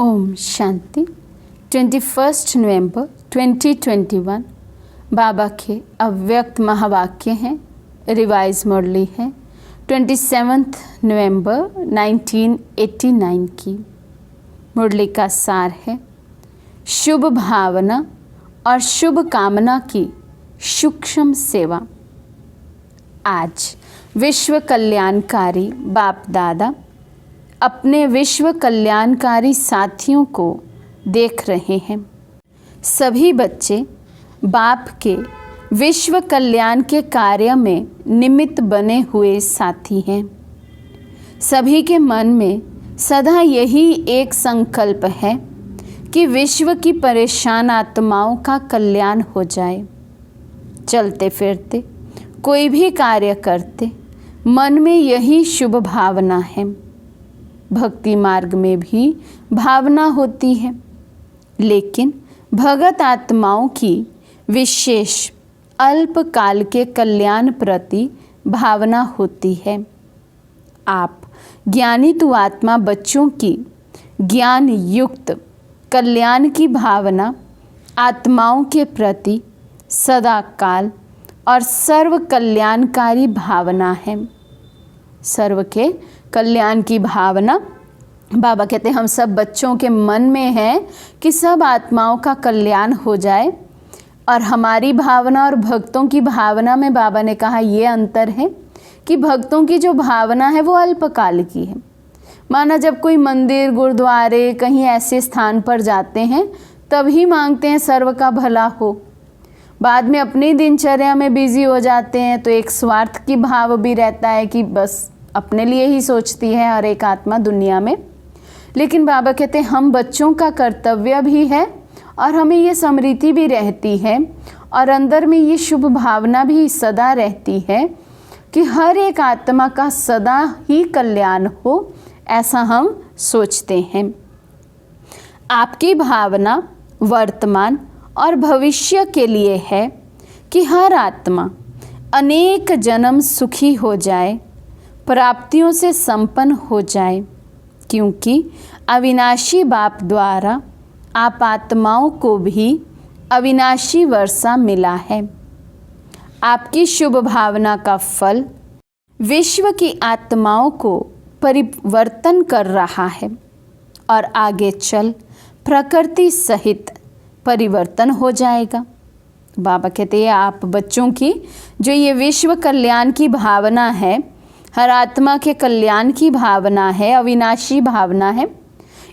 ओम शांति। 21 नवंबर 2021 बाबा के अव्यक्त महावाक्य हैं। रिवाइज मुरली है 27 नवंबर 1989 की। मुरली का सार है शुभ भावना और शुभ कामना की सूक्ष्म सेवा। आज विश्व कल्याणकारी बाप दादा अपने विश्व कल्याणकारी साथियों को देख रहे हैं। सभी बच्चे बाप के विश्व कल्याण के कार्य में निमित्त बने हुए साथी हैं। सभी के मन में सदा यही एक संकल्प है कि विश्व की परेशान आत्माओं का कल्याण हो जाए। चलते फिरते कोई भी कार्य करते मन में यही शुभ भावना है। भक्ति मार्ग में भी भावना होती है, लेकिन भगत आत्माओं की विशेष अल्पकाल के कल्याण प्रति भावना होती है। आप ज्ञानी तो आत्मा बच्चों की ज्ञान युक्त कल्याण की भावना आत्माओं के प्रति सदा काल और सर्व कल्याणकारी भावना है। सर्व के कल्याण की भावना बाबा कहते हैं हम सब बच्चों के मन में है कि सब आत्माओं का कल्याण हो जाए। और हमारी भावना और भक्तों की भावना में बाबा ने कहा ये अंतर है कि भक्तों की जो भावना है वो अल्पकाल की है। माना जब कोई मंदिर गुरुद्वारे कहीं ऐसे स्थान पर जाते हैं तभी मांगते हैं सर्व का भला हो। बाद में अपनी दिनचर्या में बिजी हो जाते हैं तो एक स्वार्थ की भाव भी रहता है कि बस अपने लिए ही सोचती है हर एक आत्मा दुनिया में। लेकिन बाबा कहते हैं हम बच्चों का कर्तव्य भी है और हमें ये स्मृति भी रहती है और अंदर में ये शुभ भावना भी सदा रहती है कि हर एक आत्मा का सदा ही कल्याण हो, ऐसा हम सोचते हैं। आपकी भावना वर्तमान और भविष्य के लिए है कि हर आत्मा अनेक जन्म सुखी हो जाए, प्राप्तियों से संपन्न हो जाए, क्योंकि अविनाशी बाप द्वारा आप आत्माओं को भी अविनाशी वर्षा मिला है। आपकी शुभ भावना का फल विश्व की आत्माओं को परिवर्तन कर रहा है और आगे चल प्रकृति सहित परिवर्तन हो जाएगा। बाबा कहते हैं आप बच्चों की जो ये विश्व कल्याण की भावना है, हर आत्मा के कल्याण की भावना है, अविनाशी भावना है,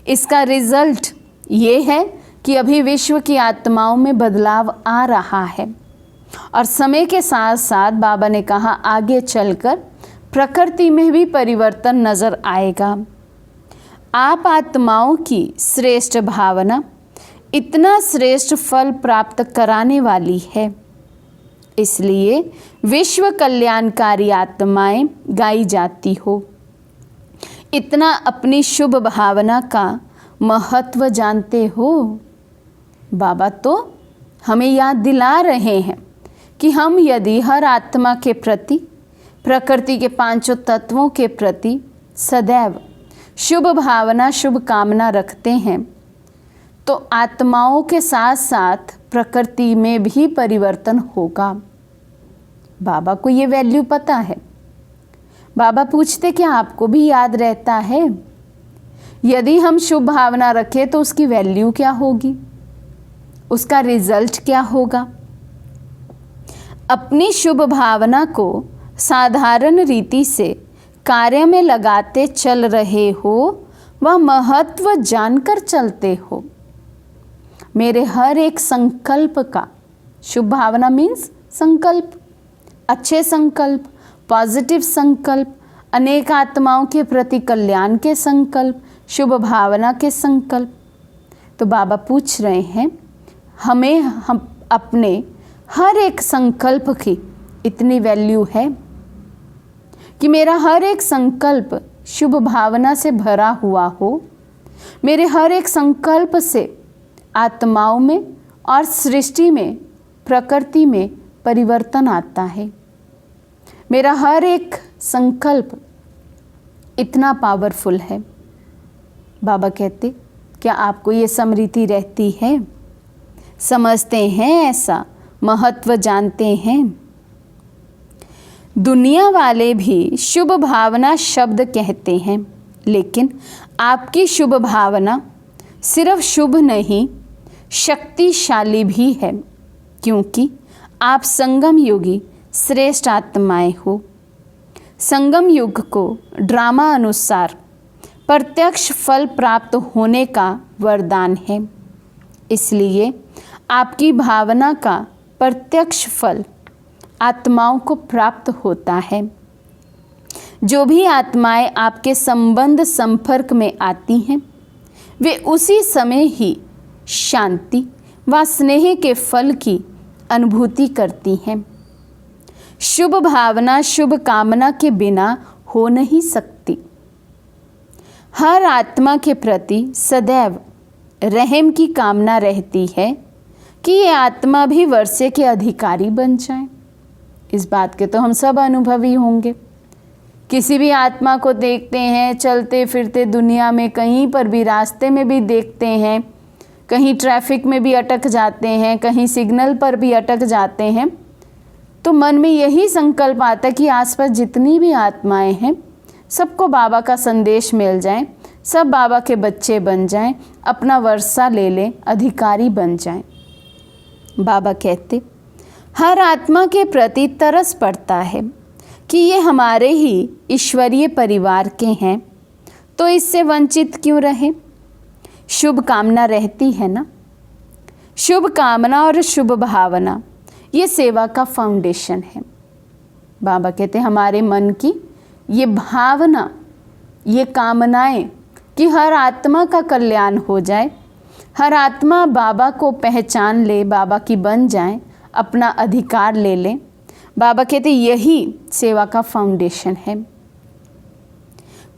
इसका रिजल्ट ये है कि अभी विश्व की आत्माओं में बदलाव आ रहा है और समय के साथ साथ बाबा ने कहा आगे चलकर प्रकृति में भी परिवर्तन नजर आएगा। आप आत्माओं की श्रेष्ठ भावना इतना श्रेष्ठ फल प्राप्त कराने वाली है, इसलिए विश्व कल्याणकारी आत्माएं गाई जाती हो। इतना अपनी शुभ भावना का महत्व जानते हो। बाबा तो हमें याद दिला रहे हैं कि हम यदि हर आत्मा के प्रति, प्रकृति के पांचों तत्वों के प्रति सदैव शुभ भावना शुभ कामना रखते हैं तो आत्माओं के साथ साथ प्रकृति में भी परिवर्तन होगा। बाबा को ये वैल्यू पता है। बाबा पूछते क्या आपको भी याद रहता है? यदि हम शुभ भावना रखें तो उसकी वैल्यू क्या होगी, उसका रिजल्ट क्या होगा? अपनी शुभ भावना को साधारण रीति से कार्य में लगाते चल रहे हो व महत्व जानकर चलते हो। मेरे हर एक संकल्प का, शुभ भावना मीन्स संकल्प, अच्छे संकल्प, पॉजिटिव संकल्प, अनेक आत्माओं के प्रति कल्याण के संकल्प, शुभ भावना के संकल्प। तो बाबा पूछ रहे हैं हम अपने हर एक संकल्प की इतनी वैल्यू है कि मेरा हर एक संकल्प शुभ भावना से भरा हुआ हो। मेरे हर एक संकल्प से आत्माओं में और सृष्टि में, प्रकृति में परिवर्तन आता है। मेरा हर एक संकल्प इतना पावरफुल है। बाबा कहते क्या आपको ये स्मृति रहती है? समझते हैं ऐसा, महत्व जानते हैं? दुनिया वाले भी शुभ भावना शब्द कहते हैं, लेकिन आपकी शुभ भावना सिर्फ शुभ नहीं, शक्तिशाली भी है, क्योंकि आप संगम युगी श्रेष्ठ आत्माएं हो। संगम युग को ड्रामा अनुसार प्रत्यक्ष फल प्राप्त होने का वरदान है, इसलिए आपकी भावना का प्रत्यक्ष फल आत्माओं को प्राप्त होता है। जो भी आत्माएं आपके संबंध संपर्क में आती हैं, वे उसी समय ही शांति व स्नेह के फल की अनुभूति करती हैं। शुभ भावना शुभ कामना के बिना हो नहीं सकती। हर आत्मा के प्रति सदैव रहम की कामना रहती है कि ये आत्मा भी वर्षे के अधिकारी बन जाए। इस बात के तो हम सब अनुभवी होंगे। किसी भी आत्मा को देखते हैं चलते फिरते दुनिया में, कहीं पर भी रास्ते में भी देखते हैं, कहीं ट्रैफिक में भी अटक जाते हैं, कहीं सिग्नल पर भी अटक जाते हैं, तो मन में यही संकल्प आता है कि आसपास जितनी भी आत्माएं हैं सबको बाबा का संदेश मिल जाए, सब बाबा के बच्चे बन जाएं, अपना वर्षा ले लें, अधिकारी बन जाएं। बाबा कहते हर आत्मा के प्रति तरस पड़ता है कि ये हमारे ही ईश्वरीय परिवार के हैं, तो इससे वंचित क्यों रहे। शुभ कामना रहती है ना। शुभ कामना और शुभ भावना ये सेवा का फाउंडेशन है। बाबा कहते हमारे मन की ये भावना, ये कामनाएं कि हर आत्मा का कल्याण हो जाए, हर आत्मा बाबा को पहचान ले, बाबा की बन जाए, अपना अधिकार ले लें। बाबा कहते यही सेवा का फाउंडेशन है।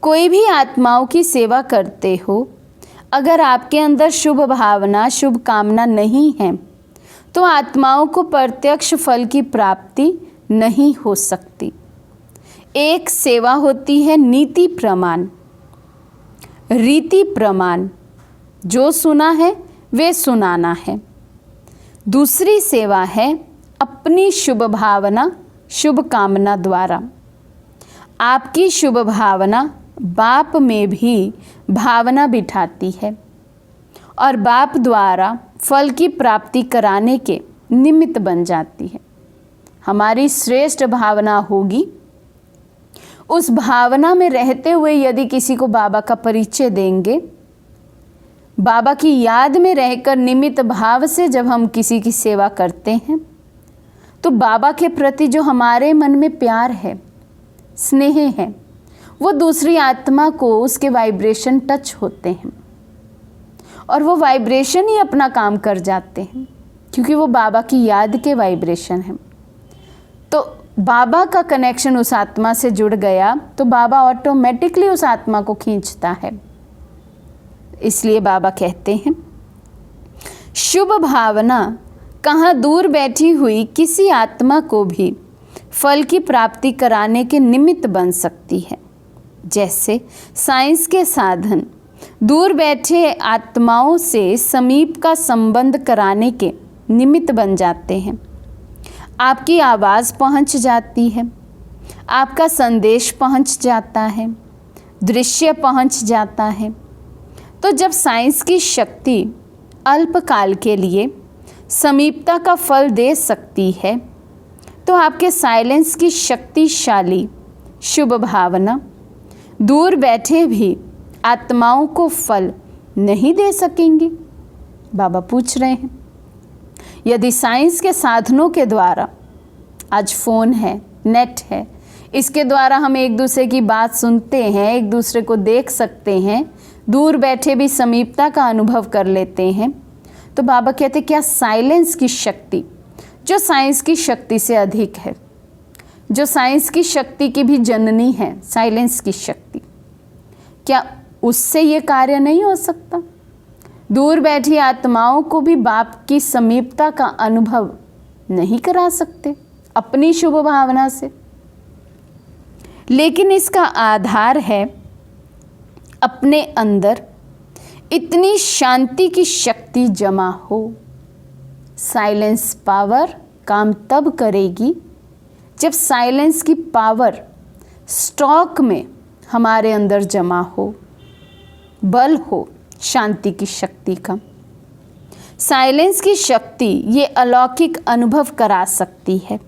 कोई भी आत्माओं की सेवा करते हो, अगर आपके अंदर शुभ भावना शुभ कामना नहीं है तो आत्माओं को प्रत्यक्ष फल की प्राप्ति नहीं हो सकती। एक सेवा होती है नीति प्रमाण, रीति प्रमाण, जो सुना है वे सुनाना है। दूसरी सेवा है अपनी शुभ भावना शुभ कामना द्वारा। आपकी शुभ भावना बाप में भी भावना बिठाती है और बाप द्वारा फल की प्राप्ति कराने के निमित्त बन जाती है। हमारी श्रेष्ठ भावना होगी, उस भावना में रहते हुए यदि किसी को बाबा का परिचय देंगे, बाबा की याद में रहकर निमित्त भाव से जब हम किसी की सेवा करते हैं, तो बाबा के प्रति जो हमारे मन में प्यार है, स्नेह है, वो दूसरी आत्मा को उसके वाइब्रेशन टच होते हैं और वो वाइब्रेशन ही अपना काम कर जाते हैं, क्योंकि वो बाबा की याद के वाइब्रेशन हैं। तो बाबा का कनेक्शन उस आत्मा से जुड़ गया तो बाबा ऑटोमेटिकली उस आत्मा को खींचता है। इसलिए बाबा कहते हैं शुभ भावना कहाँ दूर बैठी हुई किसी आत्मा को भी फल की प्राप्ति कराने के निमित्त बन सकती है। जैसे साइंस के साधन दूर बैठे आत्माओं से समीप का संबंध कराने के निमित्त बन जाते हैं। आपकी आवाज़ पहुंच जाती है, आपका संदेश पहुंच जाता है, दृश्य पहुंच जाता है। तो जब साइंस की शक्ति अल्पकाल के लिए समीपता का फल दे सकती है, तो आपके साइलेंस की शक्तिशाली शुभ भावना दूर बैठे भी आत्माओं को फल नहीं दे सकेंगे। बाबा पूछ रहे हैं, यदि साइंस के साधनों के द्वारा, आज फ़ोन है, नेट है, इसके द्वारा हम एक दूसरे की बात सुनते हैं, एक दूसरे को देख सकते हैं, दूर बैठे भी समीपता का अनुभव कर लेते हैं, तो बाबा कहते क्या साइलेंस की शक्ति, जो साइंस की शक्ति से अधिक है, जो साइंस की शक्ति की भी जननी है, साइलेंस की शक्ति, क्या उससे ये कार्य नहीं हो सकता? दूर बैठी आत्माओं को भी बाप की समीपता का अनुभव नहीं करा सकते अपनी शुभ भावना से। लेकिन इसका आधार है अपने अंदर इतनी शांति की शक्ति जमा हो। साइलेंस पावर काम तब करेगी जब साइलेंस की पावर स्टॉक में हमारे अंदर जमा हो, बल हो शांति की शक्ति का। साइलेंस की शक्ति ये अलौकिक अनुभव करा सकती है।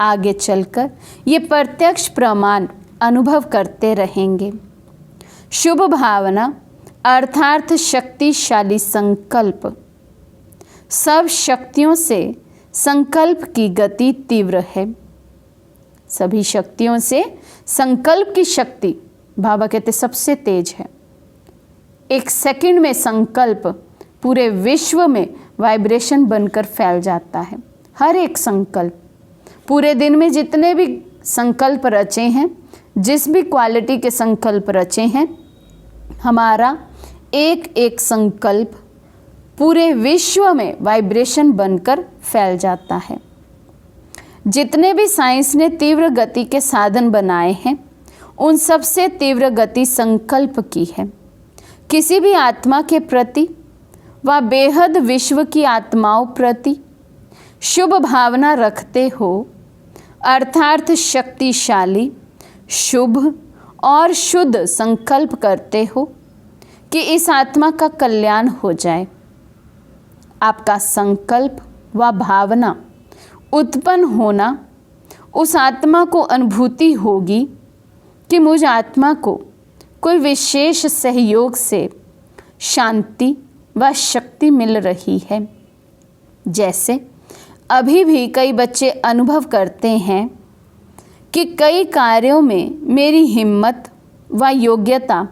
आगे चलकर ये प्रत्यक्ष प्रमाण अनुभव करते रहेंगे। शुभ भावना अर्थात शक्तिशाली संकल्प। सब शक्तियों से संकल्प की गति तीव्र है। सभी शक्तियों से संकल्प की शक्ति बाबा कहते सबसे तेज है। एक सेकंड में संकल्प पूरे विश्व में वाइब्रेशन बनकर फैल जाता है। हर एक संकल्प, पूरे दिन में जितने भी संकल्प रचे हैं, जिस भी क्वालिटी के संकल्प रचे हैं, हमारा एक एक संकल्प पूरे विश्व में वाइब्रेशन बनकर फैल जाता है। जितने भी साइंस ने तीव्र गति के साधन बनाए हैं, उन सबसे तीव्र गति संकल्प की है। किसी भी आत्मा के प्रति व बेहद विश्व की आत्माओं प्रति शुभ भावना रखते हो, अर्थात शक्तिशाली, शुभ और शुद्ध संकल्प करते हो कि इस आत्मा का कल्याण हो जाए। आपका संकल्प व भावना उत्पन्न होना, उस आत्मा को अनुभूति होगी कि मुझ आत्मा को कोई विशेष सहयोग से शांति व शक्ति मिल रही है। जैसे अभी भी कई बच्चे अनुभव करते हैं कि कई कार्यों में मेरी हिम्मत व योग्यता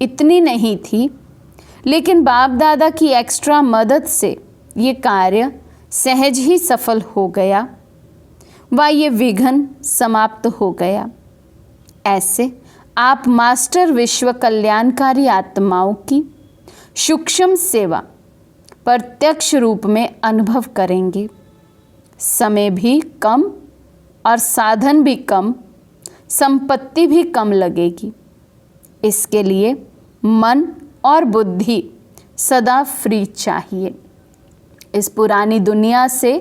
इतनी नहीं थी, लेकिन बाप दादा की एक्स्ट्रा मदद से ये कार्य सहज ही सफल हो गया व ये विघ्न समाप्त हो गया। ऐसे आप मास्टर विश्व कल्याणकारी आत्माओं की सूक्ष्म सेवा प्रत्यक्ष रूप में अनुभव करेंगे। समय भी कम और साधन भी कम, संपत्ति भी कम लगेगी। इसके लिए मन और बुद्धि सदा फ्री चाहिए। इस पुरानी दुनिया से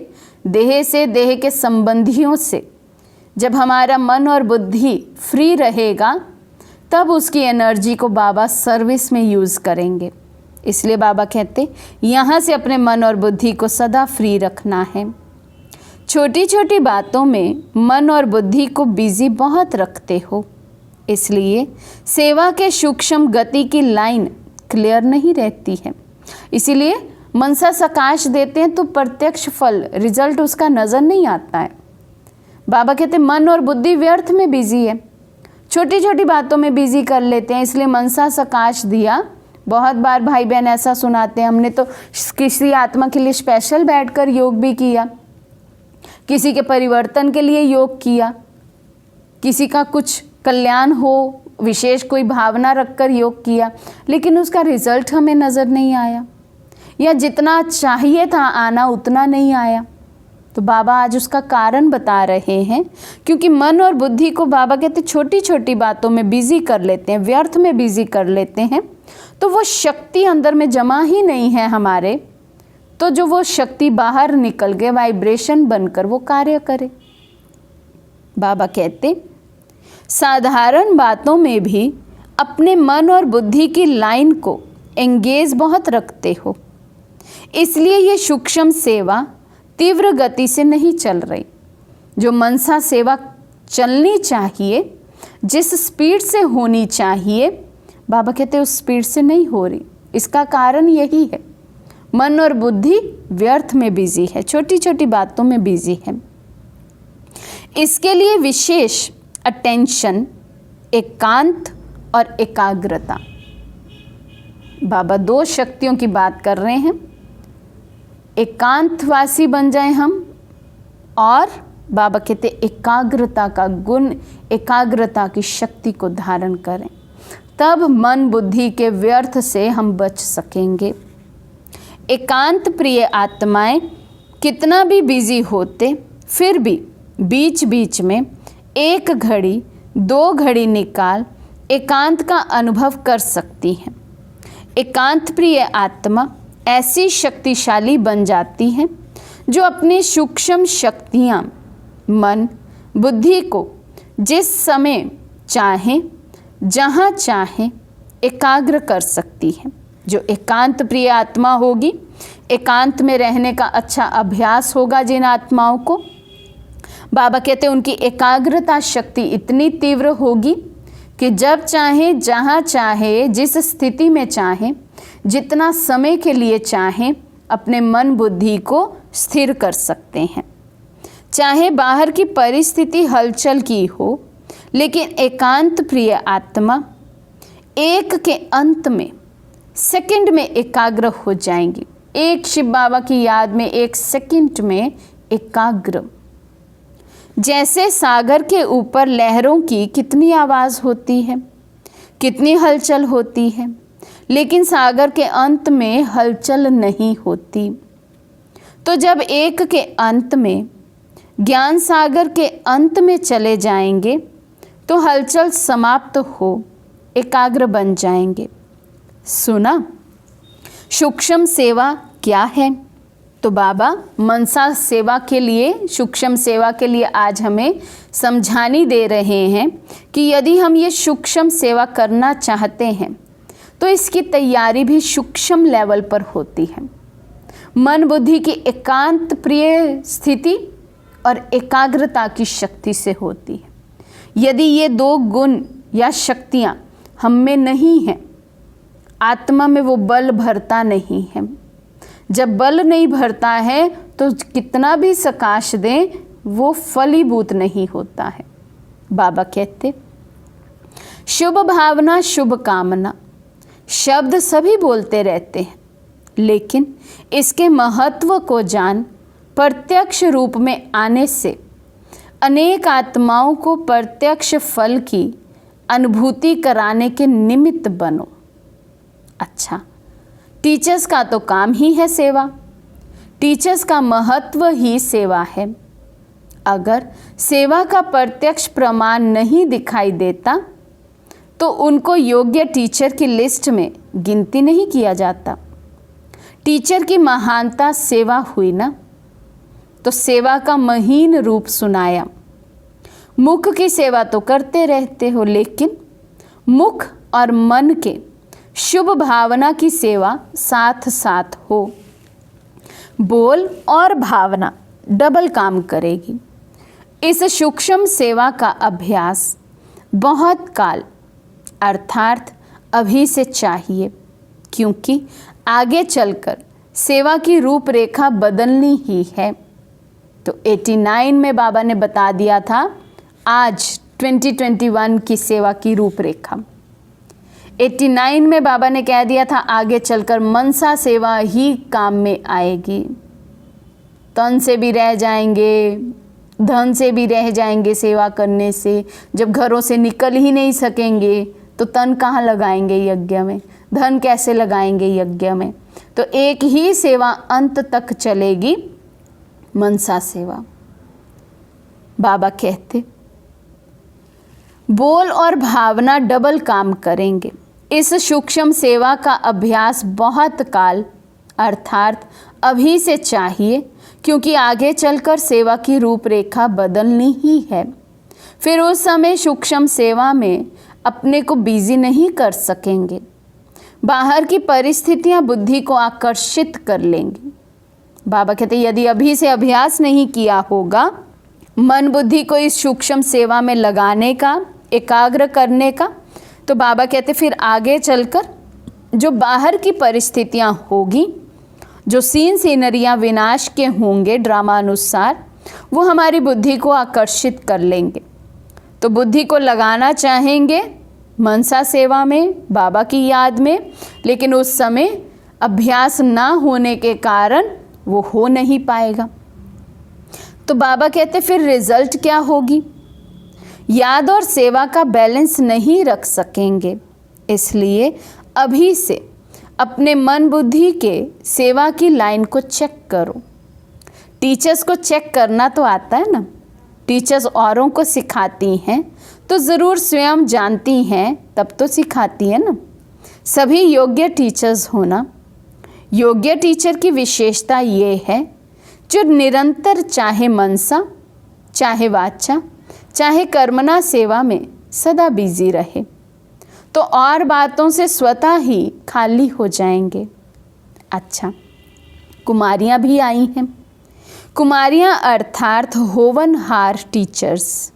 देह के संबंधियों से जब हमारा मन और बुद्धि फ्री रहेगा, तब उसकी एनर्जी को बाबा सर्विस में यूज़ करेंगे। इसलिए बाबा कहते यहाँ से अपने मन और बुद्धि को सदा फ्री रखना है। छोटी छोटी बातों में मन और बुद्धि को बिजी बहुत रखते हो, इसलिए सेवा के सूक्ष्म गति की लाइन क्लियर नहीं रहती है। इसीलिए मनसा सकाश देते हैं तो प्रत्यक्ष फल रिजल्ट उसका नज़र नहीं आता है। बाबा कहते मन और बुद्धि व्यर्थ में बिजी है, छोटी छोटी बातों में बिजी कर लेते हैं, इसलिए मनसा सकाश दिया। बहुत बार भाई बहन ऐसा सुनाते हैं, हमने तो किसी आत्मा के लिए स्पेशल बैठकर योग भी किया, किसी के परिवर्तन के लिए योग किया, किसी का कुछ कल्याण हो विशेष कोई भावना रखकर योग किया, लेकिन उसका रिजल्ट हमें नज़र नहीं आया, या जितना चाहिए था आना उतना नहीं आया। तो बाबा आज उसका कारण बता रहे हैं, क्योंकि मन और बुद्धि को बाबा कहते छोटी छोटी बातों में बिजी कर लेते हैं, व्यर्थ में बिजी कर लेते हैं, तो वो शक्ति अंदर में जमा ही नहीं है हमारे, तो जो वो शक्ति बाहर निकल के वाइब्रेशन बनकर वो कार्य करे। बाबा कहते साधारण बातों में भी अपने मन और बुद्धि की लाइन को एंगेज बहुत रखते हो, इसलिए ये सूक्ष्म सेवा तीव्र गति से नहीं चल रही। जो मनसा सेवा चलनी चाहिए, जिस स्पीड से होनी चाहिए, बाबा कहते उस स्पीड से नहीं हो रही। इसका कारण यही है, मन और बुद्धि व्यर्थ में बिजी है, छोटी छोटी बातों में बिजी है। इसके लिए विशेष अटेंशन, एकांत और एकाग्रता। बाबा दो शक्तियों की बात कर रहे हैं, एकांतवासी बन जाएं हम, और बाबा कहते एकाग्रता का गुण, एकाग्रता की शक्ति को धारण करें, तब मन बुद्धि के व्यर्थ से हम बच सकेंगे। एकांत प्रिय आत्माएं कितना भी बिजी होते, फिर भी बीच बीच में 1 घड़ी 2 घड़ी निकाल एकांत का अनुभव कर सकती हैं। एकांत प्रिय आत्मा ऐसी शक्तिशाली बन जाती है जो अपनी सूक्ष्म शक्तियाँ मन बुद्धि को जिस समय चाहे जहाँ चाहे एकाग्र कर सकती है। जो एकांत प्रिय आत्मा होगी, एकांत में रहने का अच्छा अभ्यास होगा जिन आत्माओं को, बाबा कहते हैं उनकी एकाग्रता शक्ति इतनी तीव्र होगी कि जब चाहे जहाँ चाहे जिस स्थिति में चाहे जितना समय के लिए चाहे अपने मन बुद्धि को स्थिर कर सकते हैं। चाहे बाहर की परिस्थिति हलचल की हो, लेकिन एकांत प्रिय आत्मा एक के अंत में सेकंड में एकाग्र हो जाएंगी। एक शिव बाबा की याद में एक सेकंड में एकाग्र। जैसे सागर के ऊपर लहरों की कितनी आवाज़ होती है, कितनी हलचल होती है, लेकिन सागर के अंत में हलचल नहीं होती। तो जब एक के अंत में, ज्ञान सागर के अंत में चले जाएंगे तो हलचल समाप्त हो एकाग्र बन जाएंगे। सुना सूक्ष्म सेवा क्या है? तो बाबा मनसा सेवा के लिए, सूक्ष्म सेवा के लिए आज हमें समझानी दे रहे हैं कि यदि हम ये सूक्ष्म सेवा करना चाहते हैं तो इसकी तैयारी भी सूक्ष्म लेवल पर होती है। मन बुद्धि की एकांत प्रिय स्थिति और एकाग्रता की शक्ति से होती है। यदि ये दो गुण या शक्तियाँ हम में नहीं हैं, आत्मा में वो बल भरता नहीं है। जब बल नहीं भरता है तो कितना भी सकाश दें वो फलीभूत नहीं होता है। बाबा कहते शुभ भावना शुभ कामना शब्द सभी बोलते रहते हैं, लेकिन इसके महत्व को जान प्रत्यक्ष रूप में आने से अनेक आत्माओं को प्रत्यक्ष फल की अनुभूति कराने के निमित्त बनो। अच्छा, टीचर्स का तो काम ही है सेवा, टीचर्स का महत्व ही सेवा है। अगर सेवा का प्रत्यक्ष प्रमाण नहीं दिखाई देता तो उनको योग्य टीचर की लिस्ट में गिनती नहीं किया जाता। टीचर की महानता सेवा हुई ना, तो सेवा का महीन रूप सुनाया। मुख की सेवा तो करते रहते हो, लेकिन मुख और मन के शुभ भावना की सेवा साथ साथ हो। बोल और भावना डबल काम करेगी। इस सूक्ष्म सेवा का अभ्यास बहुत काल अर्थात अभी से चाहिए, क्योंकि आगे चलकर सेवा की रूपरेखा बदलनी ही है। तो 89 में बाबा ने बता दिया था आज 2021 की सेवा की रूपरेखा। 89 में बाबा ने कह दिया था आगे चलकर मनसा सेवा ही काम में आएगी। तन से भी रह जाएंगे, धन से भी रह जाएंगे सेवा करने से। जब घरों से निकल ही नहीं सकेंगे तो तन कहाँ लगाएंगे यज्ञ में, धन कैसे लगाएंगे यज्ञ में। तो एक ही सेवा अंत तक चलेगी, मनसा सेवा। बाबा कहते बोल और भावना डबल काम करेंगे। इस सूक्ष्म सेवा का अभ्यास बहुत काल अर्थात अभी से चाहिए, क्योंकि आगे चलकर सेवा की रूपरेखा बदलनी ही है। फिर उस समय सूक्ष्म सेवा में अपने को बिजी नहीं कर सकेंगे। बाहर की परिस्थितियां बुद्धि को आकर्षित कर लेंगी। बाबा कहते यदि अभी से अभ्यास नहीं किया होगा मन बुद्धि को इस सूक्ष्म सेवा में लगाने का, एकाग्र करने का, तो बाबा कहते फिर आगे चलकर जो बाहर की परिस्थितियां होगी, जो सीनरियां विनाश के होंगे ड्रामा अनुसार, वो हमारी बुद्धि को आकर्षित कर लेंगे। तो बुद्धि को लगाना चाहेंगे मनसा सेवा में, बाबा की याद में, लेकिन उस समय अभ्यास ना होने के कारण वो हो नहीं पाएगा। तो बाबा कहते फिर रिजल्ट क्या होगी? याद और सेवा का बैलेंस नहीं रख सकेंगे। इसलिए अभी से अपने मन बुद्धि के सेवा की लाइन को चेक करो। टीचर्स को चेक करना तो आता है ना, टीचर्स औरों को सिखाती हैं तो ज़रूर स्वयं जानती हैं तब तो सिखाती है ना। सभी योग्य टीचर्स होना। योग्य टीचर की विशेषता ये है जो निरंतर चाहे मनसा, चाहे वाचा, चाहे कर्मणा सेवा में सदा बिजी रहे, तो और बातों से स्वतः ही खाली हो जाएंगे। अच्छा, कुमारियाँ भी आई हैं। कुमारियाँ अर्थात होवनहार टीचर्स।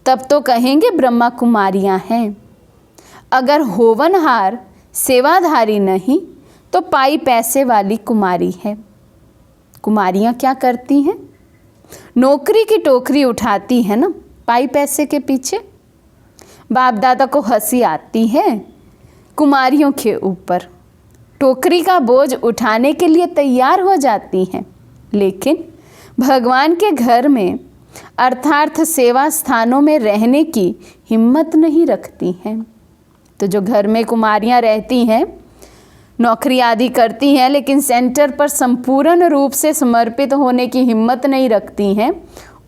तब तो कहेंगे ब्रह्मा कुमारियाँ हैं। अगर होवनहार सेवाधारी नहीं तो पाई पैसे वाली कुमारी है। कुमारियाँ क्या करती हैं? नौकरी की टोकरी उठाती है ना, पाई पैसे के पीछे। बाप दादा को हंसी आती है कुमारियों के ऊपर, टोकरी का बोझ उठाने के लिए तैयार हो जाती हैं, लेकिन भगवान के घर में अर्थात सेवा स्थानों में रहने की हिम्मत नहीं रखती हैं। तो जो घर में कुमारियाँ रहती हैं, नौकरी आदि करती हैं, लेकिन सेंटर पर संपूर्ण रूप से समर्पित होने की हिम्मत नहीं रखती हैं,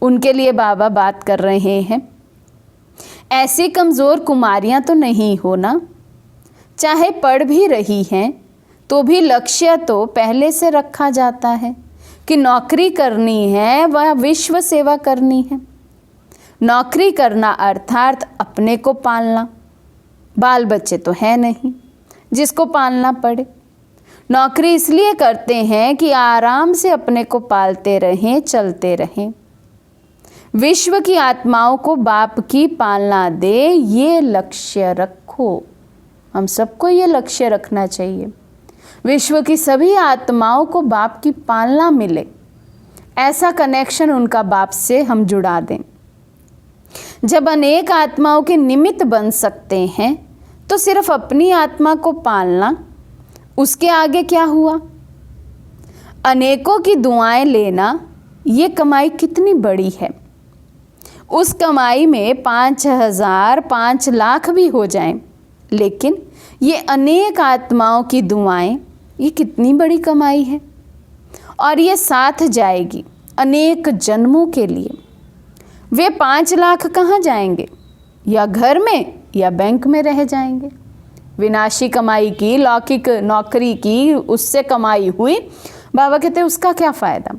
उनके लिए बाबा बात कर रहे हैं। ऐसी कमज़ोर कुमारियाँ तो नहीं होना। चाहे पढ़ भी रही हैं तो भी लक्ष्य तो पहले से रखा जाता है कि नौकरी करनी है व विश्व सेवा करनी है। नौकरी करना अर्थात अपने को पालना। बाल बच्चे तो है नहीं जिसको पालना पड़े। नौकरी इसलिए करते हैं कि आराम से अपने को पालते रहें, चलते रहें। विश्व की आत्माओं को बाप की पालना दे, ये लक्ष्य रखो। हम सबको ये लक्ष्य रखना चाहिए। विश्व की सभी आत्माओं को बाप की पालना मिले, ऐसा कनेक्शन उनका बाप से हम जुड़ा दें। जब अनेक आत्माओं के निमित्त बन सकते हैं तो सिर्फ अपनी आत्मा को पालना, उसके आगे क्या हुआ? अनेकों की दुआएं लेना, ये कमाई कितनी बड़ी है। उस कमाई में 5,000, 5 लाख भी हो जाएं, लेकिन ये अनेक आत्माओं की दुआएं, ये कितनी बड़ी कमाई है। और ये साथ जाएगी अनेक जन्मों के लिए। वे 5 लाख कहाँ जाएंगे? या घर में या बैंक में रह जाएंगे। विनाशी कमाई की, लौकिक नौकरी की, उससे कमाई हुई, बाबा कहते उसका क्या फ़ायदा।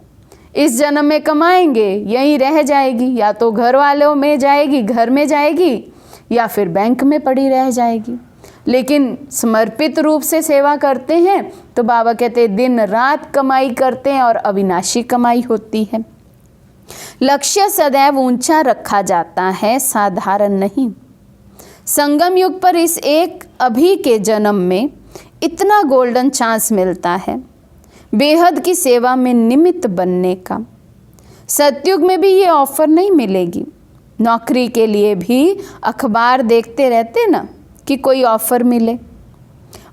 इस जन्म में कमाएंगे, यहीं रह जाएगी, या तो घर वालों में जाएगी, घर में जाएगी, या फिर बैंक में पड़ी रह जाएगी। लेकिन समर्पित रूप से सेवा करते हैं तो बाबा कहते दिन रात कमाई करते हैं और अविनाशी कमाई होती है। लक्ष्य सदैव ऊंचा रखा जाता है, साधारण नहीं। संगम युग पर इस एक अभी के जन्म में इतना गोल्डन चांस मिलता है बेहद की सेवा में निमित्त बनने का। सतयुग में भी ये ऑफ़र नहीं मिलेगी। नौकरी के लिए भी अखबार देखते रहते ना कि कोई ऑफ़र मिले।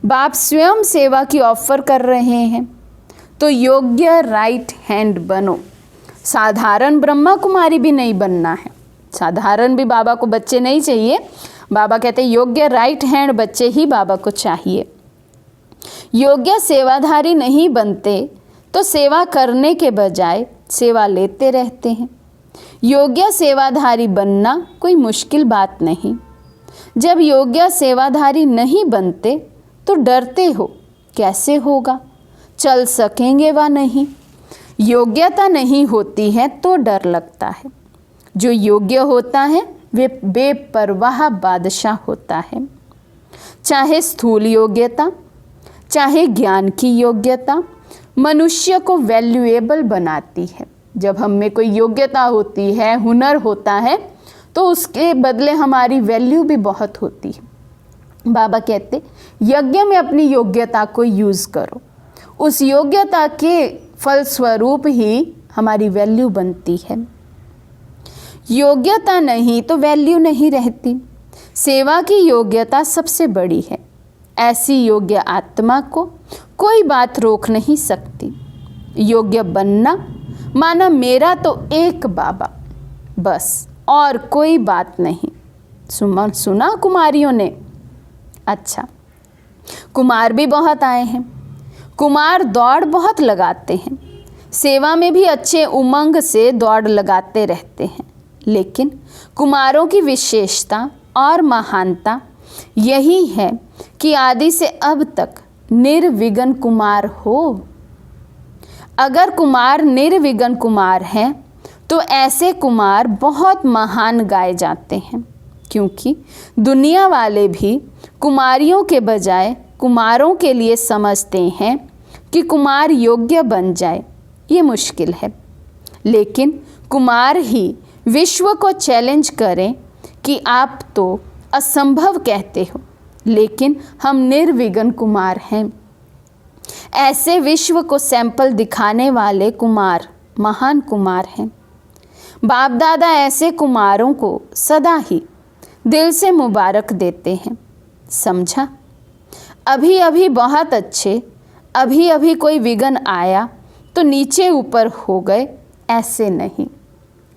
बाप स्वयं सेवा की ऑफ़र कर रहे हैं, तो योग्य राइट हैंड बनो। साधारण ब्रह्मा कुमारी भी नहीं बनना है। साधारण भी बाबा को बच्चे नहीं चाहिए। बाबा कहते योग्य राइट हैंड बच्चे ही बाबा को चाहिए। योग्य सेवाधारी नहीं बनते तो सेवा करने के बजाय सेवा लेते रहते हैं। योग्य सेवाधारी बनना कोई मुश्किल बात नहीं। जब योग्य सेवाधारी नहीं बनते तो डरते हो, कैसे होगा, चल सकेंगे व नहीं। योग्यता नहीं होती है तो डर लगता है। जो योग्य होता है वे बेपरवाह बादशाह होता है। चाहे स्थूल योग्यता, चाहे ज्ञान की योग्यता मनुष्य को वैल्यूएबल बनाती है। जब हम में कोई योग्यता होती है, हुनर होता है, तो उसके बदले हमारी वैल्यू भी बहुत होती है। बाबा कहते यज्ञ में अपनी योग्यता को यूज़ करो। उस योग्यता के फलस्वरूप ही हमारी वैल्यू बनती है। योग्यता नहीं तो वैल्यू नहीं रहती। सेवा की योग्यता सबसे बड़ी है। ऐसी योग्य आत्मा को कोई बात रोक नहीं सकती। योग्य बनना माना मेरा तो एक बाबा, बस और कोई बात नहीं। सुना कुमारियों ने? अच्छा, कुमार भी बहुत आए हैं। कुमार दौड़ बहुत लगाते हैं, सेवा में भी अच्छे उमंग से दौड़ लगाते रहते हैं। लेकिन कुमारों की विशेषता और महानता यही है कि आदि से अब तक निर्विघ्न कुमार हो। अगर कुमार निर्विघ्न कुमार हैं तो ऐसे कुमार बहुत महान गाए जाते हैं, क्योंकि दुनिया वाले भी कुमारियों के बजाय कुमारों के लिए समझते हैं कि कुमार योग्य बन जाए ये मुश्किल है, लेकिन कुमार ही विश्व को चैलेंज करें कि आप तो असंभव कहते हो, लेकिन हम निर्विघ्न कुमार हैं। ऐसे विश्व को सैंपल दिखाने वाले कुमार महान कुमार हैं। बाप दादा ऐसे कुमारों को सदा ही दिल से मुबारक देते हैं। समझा? अभी अभी बहुत अच्छे, अभी अभी कोई विघ्न आया तो नीचे ऊपर हो गए, ऐसे नहीं।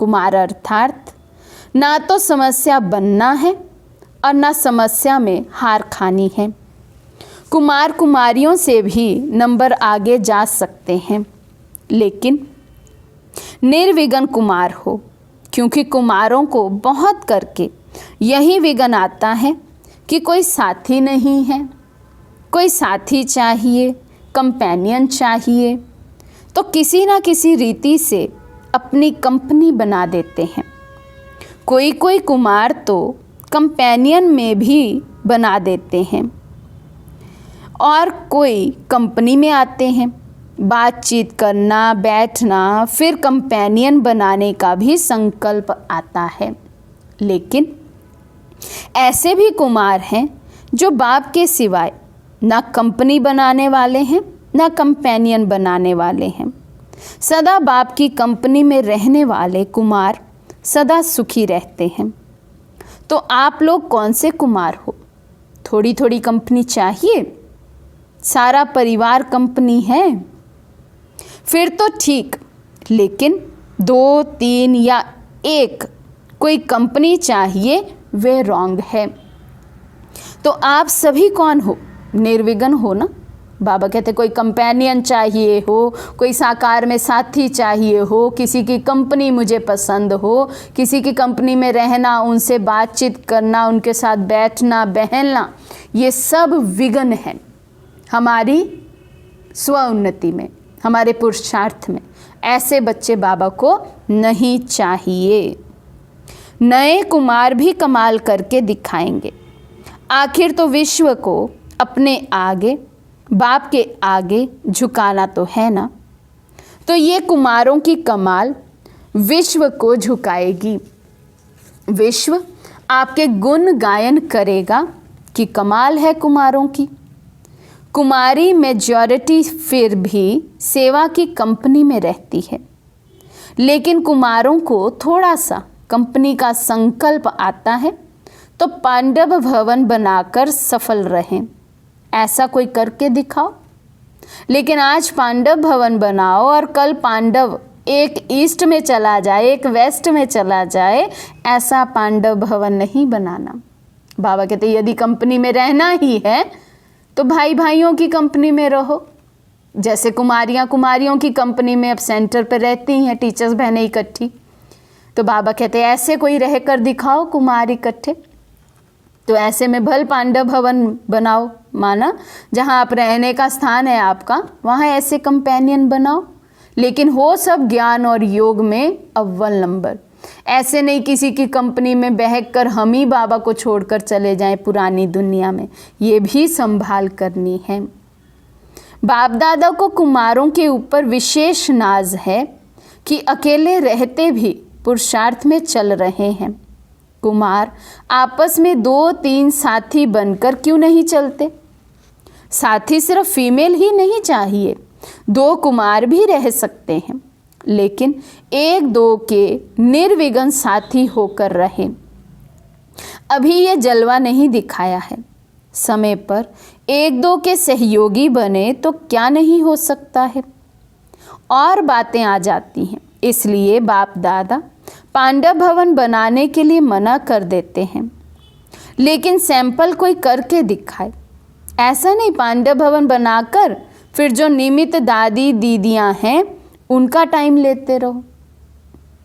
कुमार अर्थात ना तो समस्या बनना है और ना समस्या में हार खानी है। कुमार कुमारियों से भी नंबर आगे जा सकते हैं, लेकिन निर्विघ्न कुमार हो, क्योंकि कुमारों को बहुत करके यही विघ्न आता है कि कोई साथी नहीं है, कोई साथी चाहिए, कंपेनियन चाहिए, तो किसी ना किसी रीति से अपनी कंपनी बना देते हैं। कोई कोई कुमार तो कंपेनियन में भी बना देते हैं और कोई कंपनी में आते हैं। बातचीत करना, बैठना, फिर कंपेनियन बनाने का भी संकल्प आता है। लेकिन ऐसे भी कुमार हैं जो बाप के सिवाय ना कंपनी बनाने वाले हैं ना कंपेनियन बनाने वाले हैं। सदा बाप की कंपनी में रहने वाले कुमार सदा सुखी रहते हैं। तो आप लोग कौन से कुमार हो? थोड़ी थोड़ी कंपनी चाहिए? सारा परिवार कंपनी है? फिर तो ठीक, लेकिन 2, 3 या 1 कोई कंपनी चाहिए, वे रॉन्ग है। तो आप सभी कौन हो? निर्विघ्न हो ना। बाबा कहते कोई कंपेनियन चाहिए हो, कोई साकार में साथी चाहिए हो, किसी की कंपनी मुझे पसंद हो, किसी की कंपनी में रहना, उनसे बातचीत करना, उनके साथ बैठना बहलना, ये सब विघ्न है हमारी स्व उन्नति में, हमारे पुरुषार्थ में। ऐसे बच्चे बाबा को नहीं चाहिए। नए कुमार भी कमाल करके दिखाएंगे। आखिर तो विश्व को अपने आगे, बाप के आगे झुकाना तो है ना। तो ये कुमारों की कमाल विश्व को झुकाएगी। विश्व आपके गुण गायन करेगा कि कमाल है कुमारों की। कुमारी मेजॉरिटी फिर भी सेवा की कंपनी में रहती है, लेकिन कुमारों को थोड़ा सा कंपनी का संकल्प आता है तो पांडव भवन बनाकर सफल रहें। ऐसा कोई करके दिखाओ। लेकिन आज पांडव भवन बनाओ और कल पांडव एक ईस्ट में चला जाए, एक वेस्ट में चला जाए, ऐसा पांडव भवन नहीं बनाना। बाबा कहते यदि कंपनी में रहना ही है तो भाई भाइयों की कंपनी में रहो। जैसे कुमारियाँ कुमारियों की कंपनी में अब सेंटर पर रहती हैं, टीचर्स बहनें इकट्ठी, तो बाबा कहते ऐसे कोई रह कर दिखाओ कुमार इकट्ठे। तो ऐसे में भल पांडव भवन बनाओ, माना जहाँ आप रहने का स्थान है आपका, वहाँ ऐसे कंपेनियन बनाओ, लेकिन हो सब ज्ञान और योग में अव्वल नंबर। ऐसे नहीं किसी की कंपनी में बहक कर हम ही बाबा को छोड़कर चले जाएं पुरानी दुनिया में, ये भी संभाल करनी है। बाप दादा को कुमारों के ऊपर विशेष नाज है कि अकेले रहते भी पुरुषार्थ में चल रहे हैं। कुमार आपस में 2-3 साथी बनकर क्यों नहीं चलते? साथी सिर्फ फीमेल ही नहीं चाहिए, 2 कुमार भी रह सकते हैं, लेकिन 1-2 के निर्विघ्न साथी होकर रहें। अभी ये जलवा नहीं दिखाया है, समय पर 1-2 के सहयोगी बने तो क्या नहीं हो सकता है। और बातें आ जाती हैं, इसलिए बाप दादा पांडव भवन बनाने के लिए मना कर देते हैं, लेकिन सैंपल कोई करके दिखाए। ऐसा नहीं पांडव भवन बनाकर फिर जो नियमित दादी दीदियां हैं उनका टाइम लेते रहो।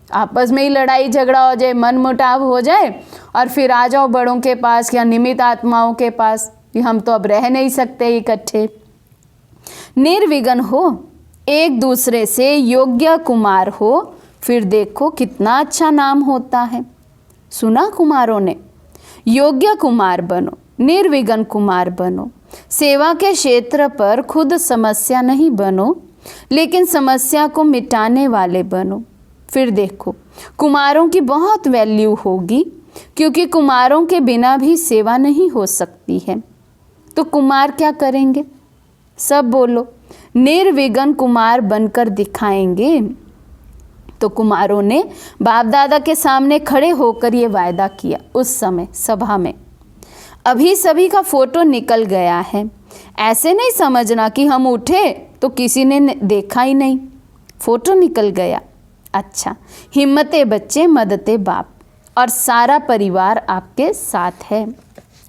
आपस में ही लड़ाई झगड़ा हो जाए, मन मुटाव हो जाए और फिर आ जाओ बड़ों के पास या निमित्त आत्माओं के पास कि हम तो अब रह नहीं सकते इकट्ठे। निर्विघ्न हो, एक दूसरे से योग्य कुमार हो, फिर देखो कितना अच्छा नाम होता है। सुना कुमारों ने, योग्य कुमार बनो, निर्विघ्न कुमार बनो, सेवा के क्षेत्र पर खुद समस्या नहीं बनो, लेकिन समस्या को मिटाने वाले बनो। फिर देखो कुमारों की बहुत वैल्यू होगी, क्योंकि कुमारों के बिना भी सेवा नहीं हो सकती है। तो कुमार क्या करेंगे? सब बोलो, निर्विघ्न कुमार बनकर दिखाएंगे। तो कुमारों ने बाप दादा के सामने खड़े होकर ये वायदा किया उस समय सभा में। अभी सभी का फोटो निकल गया है, ऐसे नहीं समझना कि हम उठे तो किसी ने देखा ही नहीं, फोटो निकल गया। अच्छा, हिम्मते बच्चे मददे बाप, और सारा परिवार आपके साथ है।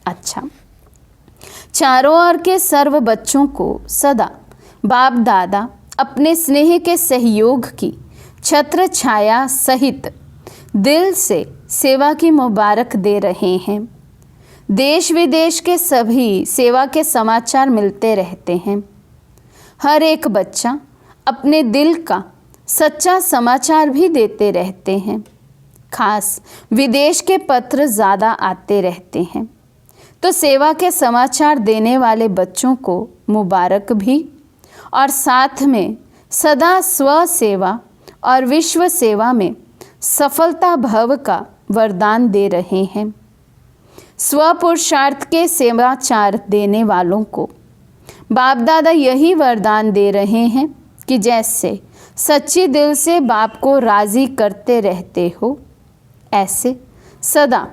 अच्छा, चारों ओर के सर्व बच्चों को सदा बाप दादा अपने स्नेह के सहयोग की छत्र छाया सहित दिल से सेवा की मुबारक दे रहे हैं। देश विदेश के सभी सेवा के समाचार मिलते रहते हैं। हर एक बच्चा अपने दिल का सच्चा समाचार भी देते रहते हैं। खास विदेश के पत्र ज़्यादा आते रहते हैं। तो सेवा के समाचार देने वाले बच्चों को मुबारक भी, और साथ में सदा स्व सेवा और विश्व सेवा में सफलता भव का वरदान दे रहे हैं। स्व पुरुषार्थ के समाचार देने वालों को बाप दादा यही वरदान दे रहे हैं कि जैसे सच्ची दिल से बाप को राज़ी करते रहते हो, ऐसे सदा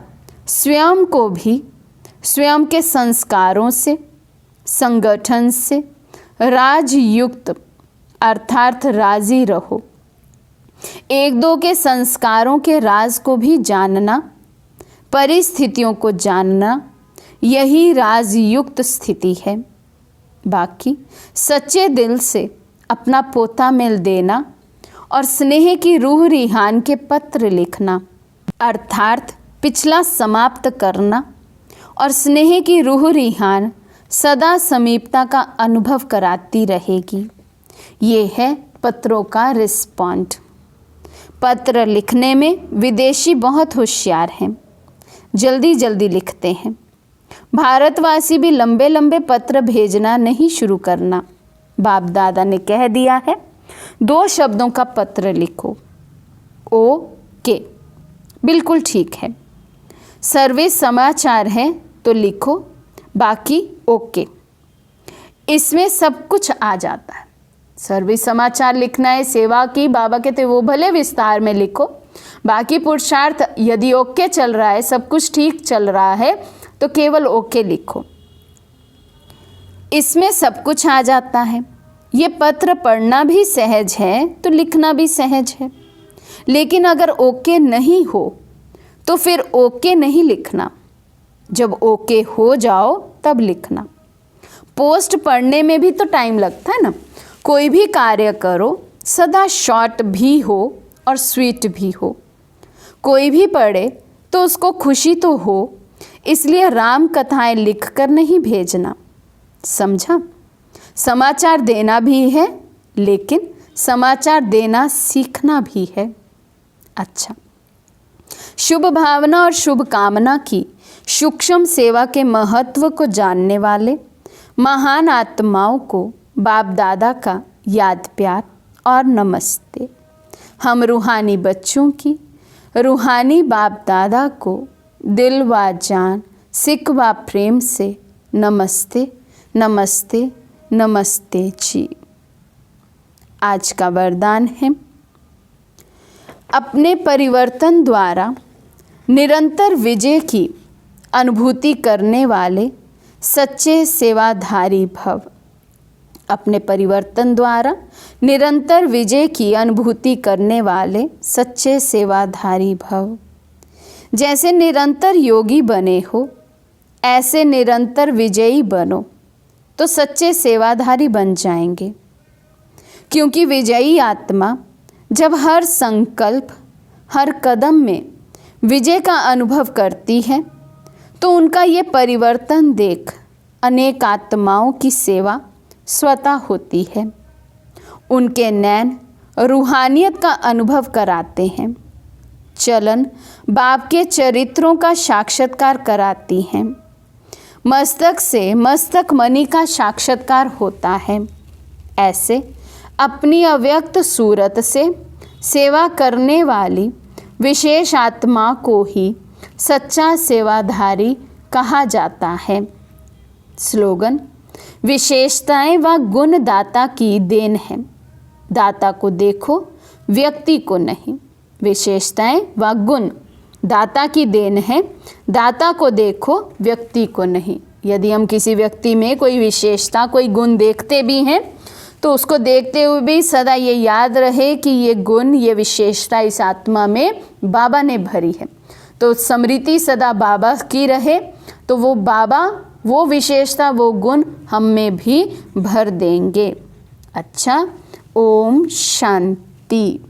स्वयं को भी स्वयं के संस्कारों से, संगठन से राजयुक्त अर्थात राज़ी रहो। एक दो के संस्कारों के राज को भी जानना, परिस्थितियों को जानना, यही राजयुक्त स्थिति है। बाकी सच्चे दिल से अपना पोता मिल देना और स्नेह की रूह रिहान के पत्र लिखना, अर्थात पिछला समाप्त करना, और स्नेह की रूह रिहान सदा समीपता का अनुभव कराती रहेगी। ये है पत्रों का रिस्पॉन्ड। पत्र लिखने में विदेशी बहुत होशियार हैं, जल्दी जल्दी लिखते हैं। भारतवासी भी लंबे लंबे पत्र भेजना नहीं शुरू करना। बाप दादा ने कह दिया है 2 शब्दों का पत्र लिखो, ओके, बिल्कुल ठीक है। सर्विस समाचार है तो लिखो, बाकी ओके, इसमें सब कुछ आ जाता है। सर्विस समाचार लिखना है सेवा की, बाबा कहते वो भले विस्तार में लिखो, बाकी पुरुषार्थ यदि ओके चल रहा है, सब कुछ ठीक चल रहा है, तो केवल ओके लिखो, इसमें सब कुछ आ जाता है। ये पत्र पढ़ना भी सहज है तो लिखना भी सहज है। लेकिन अगर ओके नहीं हो तो फिर ओके नहीं लिखना, जब ओके हो जाओ तब लिखना। पोस्ट पढ़ने में भी तो टाइम लगता है ना। कोई भी कार्य करो सदा शॉर्ट भी हो और स्वीट भी हो। कोई भी पढ़े तो उसको खुशी तो हो, इसलिए राम कथाएं लिख कर नहीं भेजना, समझा। समाचार देना भी है, लेकिन समाचार देना सीखना भी है। अच्छा, शुभ भावना और शुभ कामना की सूक्ष्म सेवा के महत्व को जानने वाले महान आत्माओं को बाप दादा का याद प्यार और नमस्ते। हम रूहानी बच्चों की रूहानी बाप दादा को दिल व जान सिक व प्रेम से नमस्ते नमस्ते नमस्ते जी। आज का वरदान है, अपने परिवर्तन द्वारा निरंतर विजय की अनुभूति करने वाले सच्चे सेवाधारी भव। अपने परिवर्तन द्वारा निरंतर विजय की अनुभूति करने वाले सच्चे सेवाधारी भव। जैसे निरंतर योगी बने हो, ऐसे निरंतर विजयी बनो तो सच्चे सेवाधारी बन जाएंगे। क्योंकि विजयी आत्मा जब हर संकल्प, हर कदम में विजय का अनुभव करती है, तो उनका ये परिवर्तन देख अनेक आत्माओं की सेवा स्वतः होती है। उनके नैन रूहानियत का अनुभव कराते हैं, चलन बाप के चरित्रों का साक्षात्कार कराती हैं। मस्तक से मस्तक मणि का साक्षात्कार होता है। ऐसे अपनी अव्यक्त सूरत से सेवा करने वाली विशेष आत्मा को ही सच्चा सेवाधारी कहा जाता है। स्लोगन: विशेषताएं व गुण दाता की देन है, दाता को देखो व्यक्ति को नहीं। विशेषताएं व गुण दाता की देन है, दाता को देखो व्यक्ति को नहीं। यदि हम किसी व्यक्ति में कोई विशेषता कोई गुण देखते भी हैं तो उसको देखते हुए भी सदा ये याद रहे कि ये गुण ये विशेषता इस आत्मा में बाबा ने भरी है, तो स्मृति सदा बाबा की रहे, तो वो बाबा वो विशेषता वो गुण हम में भी भर देंगे। अच्छा, ओम शांति।